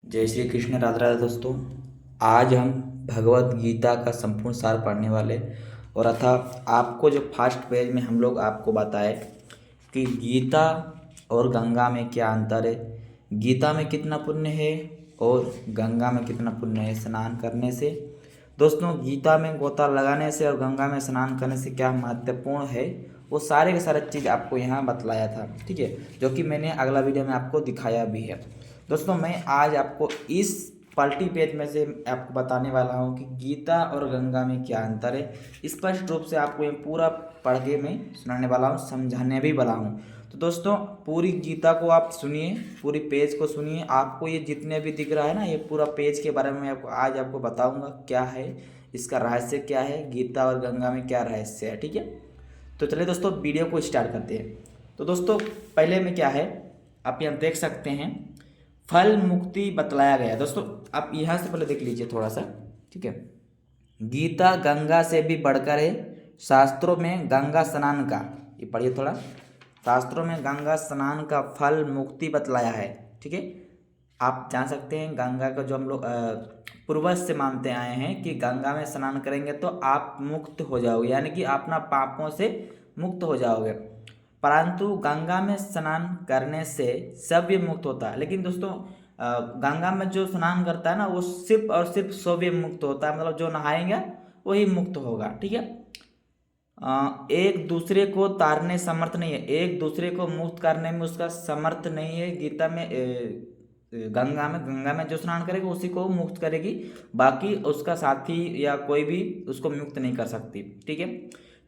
जय श्री कृष्ण। राधे राधे दोस्तों। आज हम भगवत गीता का संपूर्ण सार पढ़ने वाले और अथा आपको जो फर्स्ट पेज में हम लोग आपको बताए कि गीता और गंगा में क्या अंतर है, गीता में कितना पुण्य है और गंगा में कितना पुण्य है स्नान करने से। दोस्तों, गीता में गोता लगाने से और गंगा में स्नान करने से क्या महत्वपूर्ण है वो सारे के सारे चीज़ आपको यहाँ बतलाया था, ठीक है, जो कि मैंने अगला वीडियो में आपको दिखाया भी है। दोस्तों, मैं आज आपको इस पलटी पेज में से आपको बताने वाला हूँ कि गीता और गंगा में क्या अंतर है। स्पष्ट रूप से आपको ये पूरा पढ़ के मैं सुनाने वाला हूँ, समझाने भी वाला हूँ। तो दोस्तों, पूरी गीता को आप सुनिए, पूरी पेज को सुनिए। आपको ये जितने भी दिख रहा है ना, ये पूरा पेज के बारे में आपको आज आपको बताऊँगा क्या है, इसका रहस्य क्या है, गीता और गंगा में क्या रहस्य है, ठीक है। तो चलिए दोस्तों, वीडियो को स्टार्ट करते हैं। तो दोस्तों, पहले में क्या है, आप यहाँ देख सकते हैं फल मुक्ति बतलाया गया है। दोस्तों, आप यहाँ से पहले देख लीजिए थोड़ा सा, ठीक है। गीता गंगा से भी बढ़कर है। शास्त्रों में गंगा स्नान का, ये पढ़िए थोड़ा, शास्त्रों में गंगा स्नान का फल मुक्ति बतलाया है, ठीक है। आप जान सकते हैं गंगा का जो हम लोग पूर्वज से मानते आए हैं कि गंगा में स्नान करेंगे तो आप मुक्त हो जाओगे, यानी कि अपना पापों से मुक्त हो जाओगे। परंतु गंगा में स्नान करने से सव्य मुक्त होता है। लेकिन दोस्तों, गंगा में जो स्नान करता है ना, वो सिर्फ और सिर्फ सव्य मुक्त होता है, मतलब जो नहाएगा वही मुक्त होगा, ठीक है। एक दूसरे को तारने समर्थ नहीं है, एक दूसरे को मुक्त करने में उसका समर्थ नहीं है। गीता में गंगा में जो स्नान करेगा उसी को मुक्त करेगी, बाकी उसका साथी या कोई भी उसको मुक्त नहीं कर सकती, ठीक है।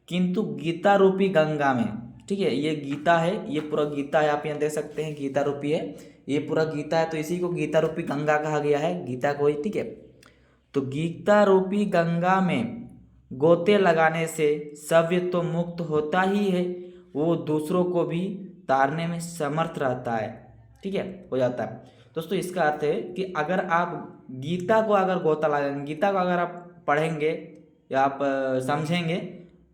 किंतु गीता रूपी गंगा में, ठीक है, ये गीता है, ये पूरा गीता है, आप यहाँ देख सकते हैं गीता रूपी है, ये पूरा गीता है, तो इसी को गीता रूपी गंगा कहा गया है, गीता को ही, ठीक है। तो गीता रूपी गंगा में गोते लगाने से सव्य तो मुक्त होता ही है, वो दूसरों को भी तारने में समर्थ रहता है, ठीक है, हो जाता है। दोस्तों, इसका अर्थ है कि अगर आप गीता को अगर गोता लगाएंगे, गीता को अगर आप पढ़ेंगे या आप समझेंगे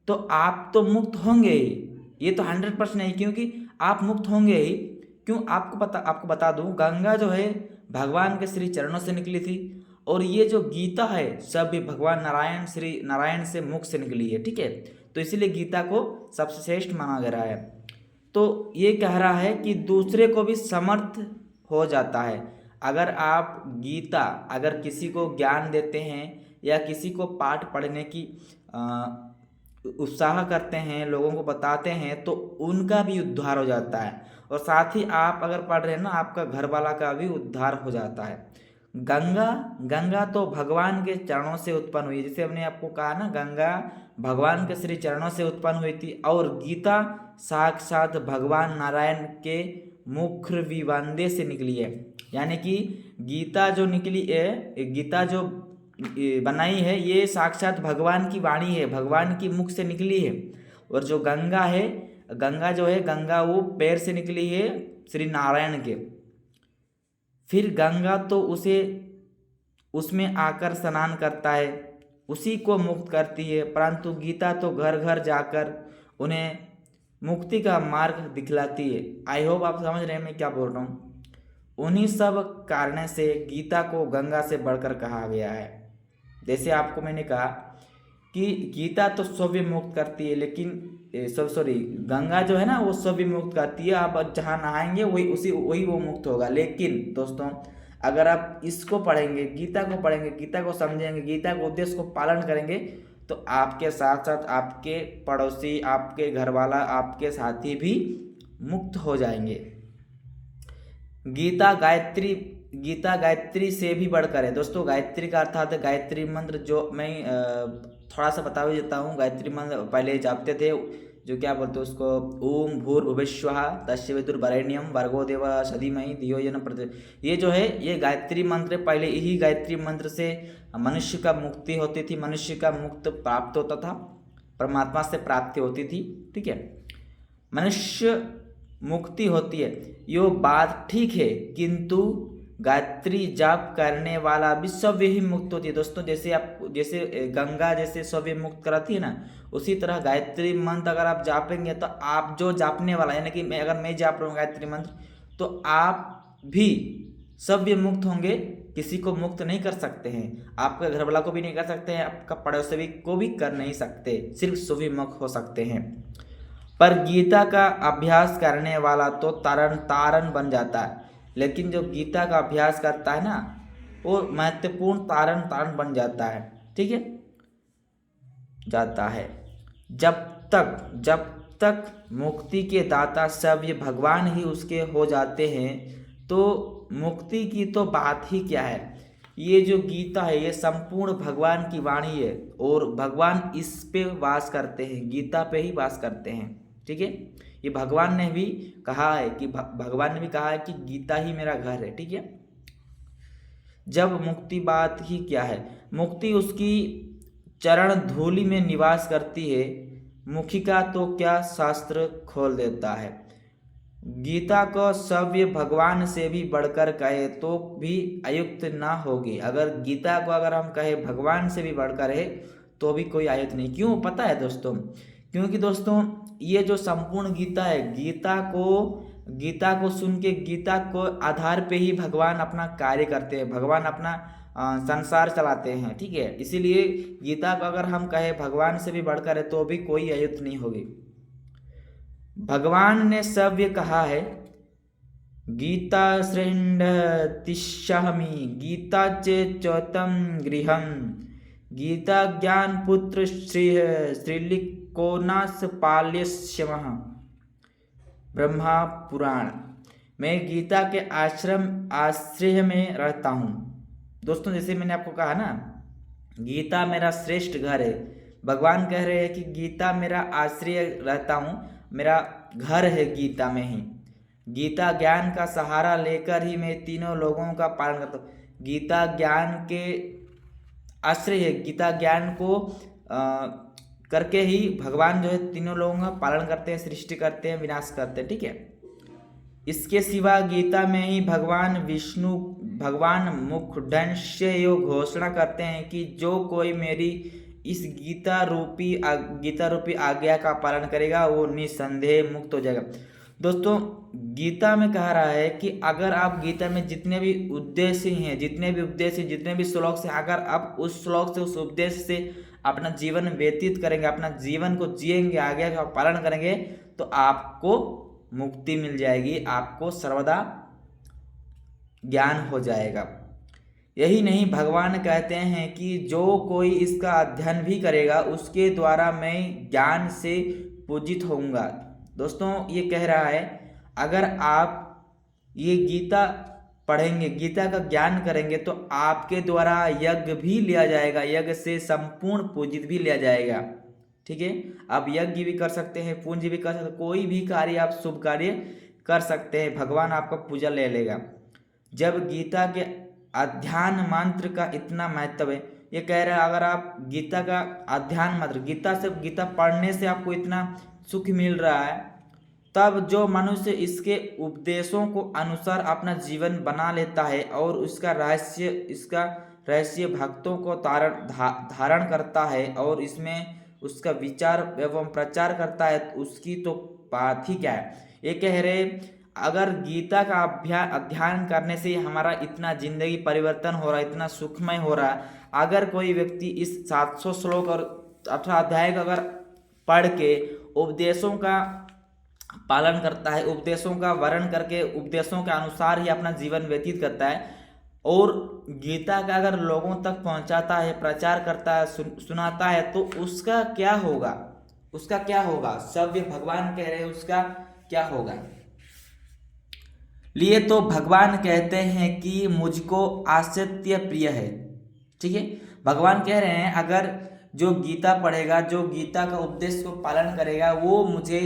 तो आप तो मुक्त होंगे ही। ये तो 100% नहीं, क्योंकि आप मुक्त होंगे ही। क्यों, आपको बता दूं, गंगा जो है भगवान के श्री चरणों से निकली थी, और ये जो गीता है सब भी भगवान नारायण श्री नारायण से मुख से निकली है, ठीक है। तो इसीलिए गीता को सबसे श्रेष्ठ माना गया है। तो ये कह रहा है कि दूसरे को भी समर्थ हो जाता है। अगर आप गीता अगर किसी को ज्ञान देते हैं या किसी को पाठ पढ़ने की उत्साह करते हैं, लोगों को बताते हैं, तो उनका भी उद्धार हो जाता है। और साथ ही आप अगर पढ़ रहे हैं ना, आपका घर वाला का भी उद्धार हो जाता है। गंगा गंगा तो भगवान के चरणों से उत्पन्न हुई, जैसे हमने आपको कहा ना, गंगा भगवान के श्री चरणों से उत्पन्न हुई थी, और गीता साक्षात भगवान नारायण के मुख विवंदे से निकली है। यानी कि गीता जो निकली है, गीता जो बनाई है, ये साक्षात भगवान की वाणी है, भगवान की मुख से निकली है। और जो गंगा है, गंगा जो है, गंगा वो पैर से निकली है श्री नारायण के। फिर गंगा तो उसे उसमें आकर स्नान करता है, उसी को मुक्त करती है। परंतु गीता तो घर घर जाकर उन्हें मुक्ति का मार्ग दिखलाती है। आई होप आप समझ रहे हैं मैं क्या बोल रहा हूँ। उन्हीं सब कारण से गीता को गंगा से बढ़कर कहा गया है। जैसे आपको मैंने कहा कि गीता तो सव्य मुक्त करती है, लेकिन सॉरी, गंगा जो है ना वो सव्य मुक्त करती है। आप जहाँ नहाएंगे वही वो मुक्त होगा। लेकिन दोस्तों, अगर आप इसको पढ़ेंगे, गीता को पढ़ेंगे, गीता को समझेंगे, गीता के उद्देश्य को पालन करेंगे, तो आपके साथ साथ आपके पड़ोसी, आपके घर वाला, आपके साथी भी मुक्त हो जाएंगे। गीता गायत्री से भी बढ़कर है। दोस्तों, गायत्री का अर्थात गायत्री मंत्र, जो मैं थोड़ा सा बता भी देता हूँ। गायत्री मंत्र पहले जापते थे, जो क्या बोलते हैं उसको, ओम भूर्भुवस्वः तस्य वितुर्वरेण्यं भर्गो देवः धीमहि धियो यो न प्रचोदयात्। ये जो है, ये गायत्री मंत्र, पहले यही गायत्री मंत्र से मनुष्य का मुक्ति होती थी, मनुष्य का मुक्त प्राप्त होता था, परमात्मा से प्राप्ति होती थी, ठीक है, मनुष्य मुक्ति होती है। यो बात ठीक है, किंतु गायत्री जाप करने वाला भी सव्य ही मुक्त होती है। दोस्तों, जैसे गंगा जैसे सव्य मुक्त कराती है ना, उसी तरह गायत्री मंत्र अगर आप जापेंगे तो आप जो जापने वाला, यानी कि अगर मैं जाप रहा हूँ गायत्री मंत्र, तो आप भी सभ्य मुक्त होंगे, किसी को मुक्त नहीं कर सकते हैं। आपके घरवाला को भी नहीं कर सकते हैं, आपका पड़ोसी को भी कर नहीं सकते, सिर्फ सभ्य मुक्त हो सकते हैं। पर गीता का अभ्यास करने वाला तो तारण तारण बन जाता है, लेकिन जो गीता का अभ्यास करता है ना, वो महत्वपूर्ण तारण तारण बन जाता है। ठीक है, जाता है। जब तक मुक्ति के दाता सभ्य भगवान ही उसके हो जाते हैं, तो मुक्ति की तो बात ही क्या है। ये जो गीता है ये संपूर्ण भगवान की वाणी है, और भगवान इस पे वास करते हैं, गीता पे ही वास करते हैं। ठीक है, ये भगवान ने भी कहा है कि भगवान ने भी कहा है कि गीता ही मेरा घर है। ठीक है, जब मुक्ति बात ही क्या है, मुक्ति उसकी चरण धूलि में निवास करती है, मुखी का तो क्या शास्त्र खोल देता है। गीता को सभ्य भगवान से भी बढ़कर कहे तो भी अयुक्त ना होगी। अगर गीता को अगर हम कहे भगवान से भी बढ़कर है तो भी कोई आयुक्त नहीं। क्यों पता है दोस्तों? क्योंकि दोस्तों ये जो संपूर्ण गीता है, गीता को सुन के, गीता को आधार पे ही भगवान अपना कार्य करते हैं, भगवान अपना संसार चलाते हैं। ठीक है, इसीलिए गीता को अगर हम कहे भगवान से भी बढ़कर है तो भी कोई अयुक्त नहीं होगी। भगवान ने सभ्य कहा है, गीता श्रेष्ठतिष्यामि गीता चैतम गृहम गीता ज्ञान पुत्र श्रीलिकोनास पाल्यस्यमः ब्रह्मा पुराण। मैं गीता के आश्रय में रहता हूँ। दोस्तों जैसे मैंने आपको कहा ना, गीता मेरा श्रेष्ठ घर है। भगवान कह रहे हैं कि गीता मेरा आश्रय रहता हूँ, मेरा घर है गीता में ही। गीता ज्ञान का सहारा लेकर ही मैं तीनों लोगों का पालन करता हूँ। गीता ज्ञान के आश्रय है, गीता ज्ञान को करके ही भगवान जो है तीनों लोगों का पालन करते हैं, सृष्टि करते हैं, विनाश करते हैं। ठीक है, इसके सिवा गीता में ही भगवान मुखडंस्य यो घोषणा करते हैं कि जो कोई मेरी इस गीता रूपी आज्ञा का पालन करेगा वो निसंदेह मुक्त हो जाएगा। दोस्तों गीता में कह रहा है कि अगर आप गीता में जितने भी उद्देश्य जितने भी श्लोक से, अगर आप उस श्लोक से, उस उपदेश से अपना जीवन व्यतीत करेंगे, अपना जीवन को जिएंगे, आज्ञा का पालन करेंगे, तो आपको मुक्ति मिल जाएगी, आपको सर्वदा ज्ञान हो जाएगा। यही नहीं, भगवान कहते हैं कि जो कोई इसका अध्ययन भी करेगा उसके द्वारा मैं ज्ञान से पूजित होऊंगा। दोस्तों ये कह रहा है, अगर आप ये गीता पढ़ेंगे, गीता का ज्ञान करेंगे, तो आपके द्वारा यज्ञ भी लिया जाएगा, यज्ञ से संपूर्ण पूजित भी लिया जाएगा। ठीक है, आप यज्ञ भी कर सकते हैं, पूंज भी कर सकते हैं, कोई भी कार्य आप शुभ कार्य कर सकते हैं, भगवान आपका पूजा ले लेगा। जब गीता के अध्ययन मंत्र का इतना महत्व है, ये कह रहा है अगर आप गीता का अध्ययन मंत्र, गीता पढ़ने से आपको इतना सुख मिल रहा है, तब जो मनुष्य इसके उपदेशों को अनुसार अपना जीवन बना लेता है और इसका रहस्य भक्तों को धारण करता है और इसमें उसका विचार एवं प्रचार करता है, तो उसकी तो बात ही क्या है। ये कह रहे, अगर गीता का अध्ययन करने से हमारा इतना जिंदगी परिवर्तन हो रहा है, इतना सुखमय हो रहा है, अगर कोई व्यक्ति इस 700 श्लोक और 18 अध्याय का अगर पढ़ के उपदेशों का पालन करता है, उपदेशों का वर्ण करके उपदेशों के अनुसार ही अपना जीवन व्यतीत करता है, और गीता का अगर लोगों तक पहुंचाता है, प्रचार करता है, सुनाता है, तो उसका क्या होगा? सभ्य भगवान कह रहे हैं उसका क्या होगा। लिए तो भगवान कहते हैं कि मुझको आसत्य प्रिय है। ठीक है, भगवान कह रहे हैं अगर जो गीता पढ़ेगा, जो गीता का उपदेश को पालन करेगा, वो मुझे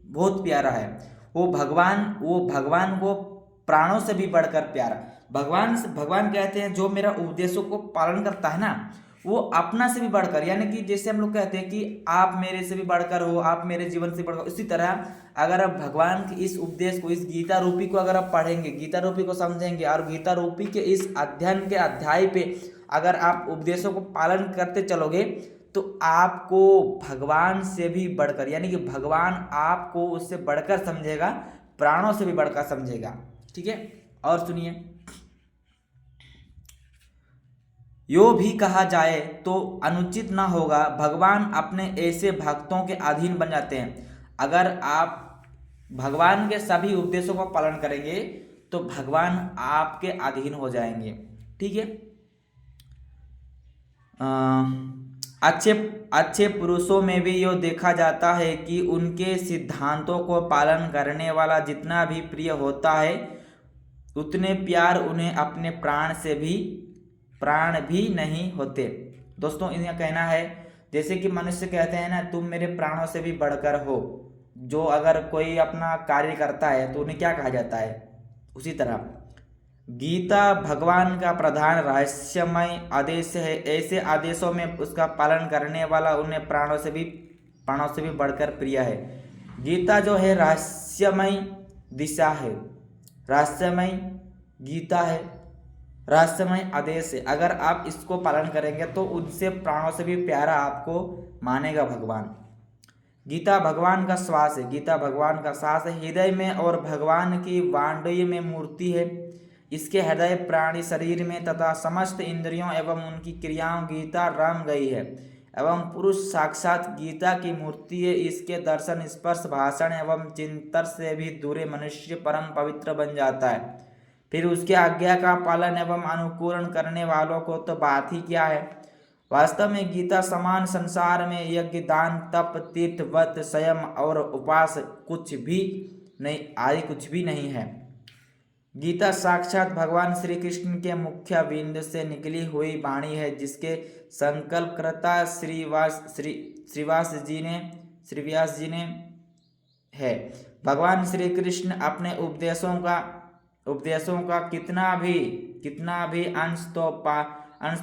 बहुत प्यारा है। वो भगवान को प्राणों से भी बढ़कर प्यारा। भगवान कहते हैं जो मेरा उपदेशों को पालन करता है ना, वो अपना से भी बढ़कर, यानी कि जैसे हम लोग कहते हैं कि आप मेरे से भी बढ़कर हो, आप मेरे जीवन से बढ़कर, इसी तरह अगर आप भगवान के इस उपदेश को, इस गीता रूपी को अगर आप पढ़ेंगे, गीता रूपी को समझेंगे और गीता रूपी के इस अध्ययन के अध्याय पे अगर आप उपदेशों को पालन करते चलोगे, तो आपको भगवान से भी बढ़कर, यानी कि भगवान आपको उससे बढ़कर समझेगा, प्राणों से भी बढ़कर समझेगा। ठीक है, और सुनिए, यो भी कहा जाए तो अनुचित ना होगा, भगवान अपने ऐसे भक्तों के अधीन बन जाते हैं। अगर आप भगवान के सभी उपदेशों का पालन करेंगे तो भगवान आपके अधीन हो जाएंगे। ठीक है। अच्छे अच्छे पुरुषों में भी यह देखा जाता है कि उनके सिद्धांतों को पालन करने वाला जितना भी प्रिय होता है, उतने प्यार उन्हें अपने प्राण भी नहीं होते। दोस्तों, इनका कहना है, जैसे कि मनुष्य कहते हैं ना, तुम मेरे प्राणों से भी बढ़कर हो। जो अगर कोई अपना कार्य करता है तो उन्हें क्या कहा जाता है, उसी तरह गीता भगवान का प्रधान रहस्यमय आदेश है। ऐसे आदेशों में उसका पालन करने वाला उन्हें प्राणों से भी बढ़कर प्रिय है। गीता जो है रहस्यमय दिशा है, रहस्यमय गीता है, रहस्यमय आदेश है। अगर आप इसको पालन करेंगे तो उनसे प्राणों से भी प्यारा आपको मानेगा भगवान। गीता भगवान का श्वास है, गीता भगवान का श्वास है, हृदय में और भगवान की वाणी में मूर्ति है। इसके हृदय प्राणी शरीर में तथा समस्त इंद्रियों एवं उनकी क्रियाओं गीता रम गई है एवं पुरुष साक्षात गीता की मूर्ति है। इसके दर्शन, स्पर्श, भाषण एवं चिंतन से भी दूरे मनुष्य परम पवित्र बन जाता है। फिर उसके आज्ञा का पालन एवं अनुकूलन करने वालों को तो बात ही क्या है। वास्तव में गीता समान संसार में यज्ञ, दान, तप, तीर्थ, व्रत, संयम और उपवास कुछ भी नहीं है। गीता साक्षात भगवान श्री कृष्ण के मुख्य बिंदु से निकली हुई वाणी है, जिसके संकल्पकर्ता श्रीव्यास जी ने है। भगवान श्री कृष्ण अपने उपदेशों का कितना भी अंश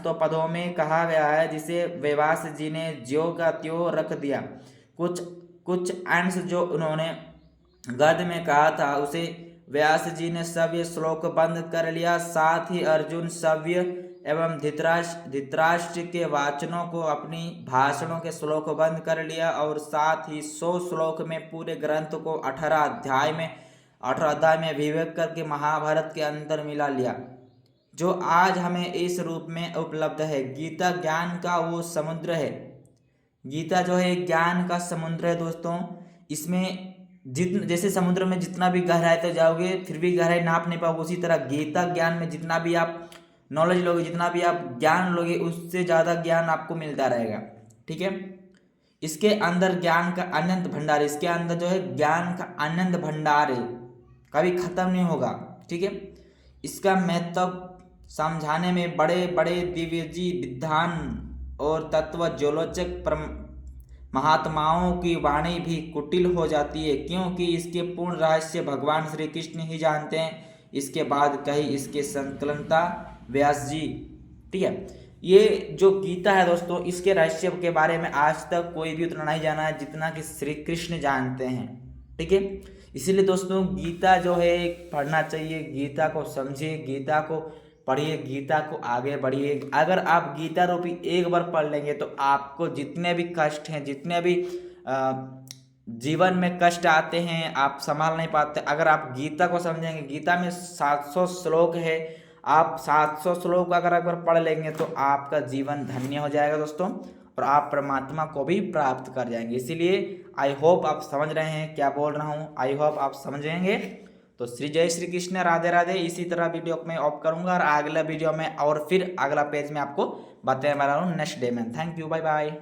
तो पदों में कहा गया है, जिसे व्यास जी ने ज्यों का त्यों रख दिया। कुछ अंश जो उन्होंने गद्य में कहा था उसे व्यास जी ने सव्य श्लोक बंद कर लिया। साथ ही अर्जुन, सव्य एवं धृतराष्ट्र के वाचनों को अपनी भाषणों के श्लोक बंद कर लिया और साथ ही 100 श्लोक में पूरे ग्रंथ को 18 अध्याय में विवेक करके महाभारत के अंदर मिला लिया, जो आज हमें इस रूप में उपलब्ध है। गीता ज्ञान का वो समुद्र है। गीता जो है ज्ञान का समुद्र है दोस्तों। इसमें जैसे समुद्र में जितना भी गहराई तक जाओगे फिर भी गहराई नाप नहीं पाओगे, उसी तरह गीता ज्ञान में जितना भी आप नॉलेज लोगे, जितना भी आप ज्ञान लोगे, उससे ज़्यादा ज्ञान आपको मिलता रहेगा। ठीक है। इसके अंदर ज्ञान का अनंत भंडार, इसके अंदर जो है ज्ञान का अनंत भंडार है, कभी खत्म नहीं होगा। ठीक है। इसका महत्व समझाने में बड़े बड़े दिव्यजी विद्वान और तत्व ज्योलोचक महात्माओं की वाणी भी कुटिल हो जाती है, क्योंकि इसके पूर्ण रहस्य भगवान श्री कृष्ण ही जानते हैं। इसके बाद कही इसके संकलनता व्यास जी। ठीक है। ये जो गीता है दोस्तों, इसके रहस्य के बारे में आज तक कोई भी उतना नहीं जाना है जितना कि श्री कृष्ण जानते हैं। ठीक है। इसीलिए दोस्तों गीता जो है पढ़ना चाहिए, गीता को समझिए, गीता को पढ़िए, गीता को आगे बढ़िए। अगर आप गीता रूपी एक बार पढ़ लेंगे तो आपको जितने भी कष्ट हैं, जितने भी जीवन में कष्ट आते हैं, आप संभाल नहीं पाते, अगर आप गीता को समझेंगे, गीता में 700 श्लोक है, आप 700 श्लोक अगर एक बार पढ़ लेंगे तो आपका जीवन धन्य हो जाएगा दोस्तों, और आप परमात्मा को भी प्राप्त कर जाएंगे। इसीलिए आई होप आप समझ रहे हैं क्या बोल रहा हूँ, आई होप आप समझेंगे। तो जय श्री कृष्ण, राधे राधे। इसी तरह वीडियो मैं ऑफ करूंगा और अगला वीडियो में और फिर अगला पेज में आपको बताने वाला हूँ नेक्स्ट डे में। Thank you, bye bye.